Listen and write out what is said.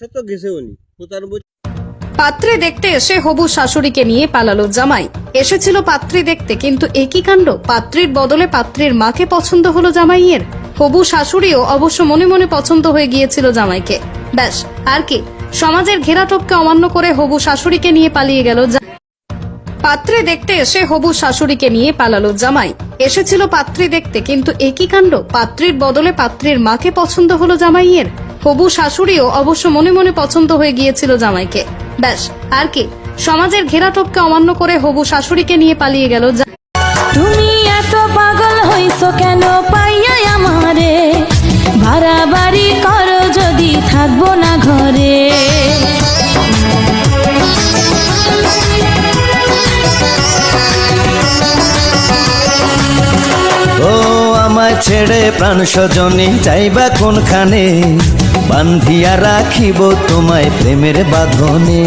100 তো গেছে উনি 95। পাত্রে দেখতে এসে হবু শাশুড়িকে নিয়ে পালালো জামাই। এসেছিল পাত্রী দেখতে, কিন্তু একই কাণ্ড, পাত্রীর বদলে পাত্রীর মাকে পছন্দ হলো জামাইয়ের। হবু শাশুড়িও অবশ্য মনে মনে পছন্দ হয়ে গিয়েছিল জামাইকে। ব্যাস, আর কি, সমাজের ঘেরাটোপকে অমান্য করে হবু শাশুড়িকে নিয়ে পালিয়ে গেল। পাত্রে দেখতে এসে হবু শাশুড়িকে নিয়ে পালালো জামাই। এসেছিল পাত্রী দেখতে, কিন্তু একই কাণ্ড, পাত্রীর বদলে পাত্রীর মাকে পছন্দ হলো জামাইয়ের। হবু শাশুড়িও অবশ্য মনে মনে পছন্দ হয়ে গিয়েছিল জামাইকে। ব্যাস, আর কি, সমাজের ঘেরাটোপকে অমান্য করে হবু শাশুড়িকে নিয়ে পালিয়ে গেল। তুমি এত পাগল হইছো কেন পাইয়া আমারে, ভাড়া বাড়ি করো যদি থাকবো না ঘরে। ও আমায় ছেড়ে প্রাণ স্বজনে যাইবা কোনখানে, বান্ধিয়া রাখিব তোমায় প্রেমের বাঁধনে।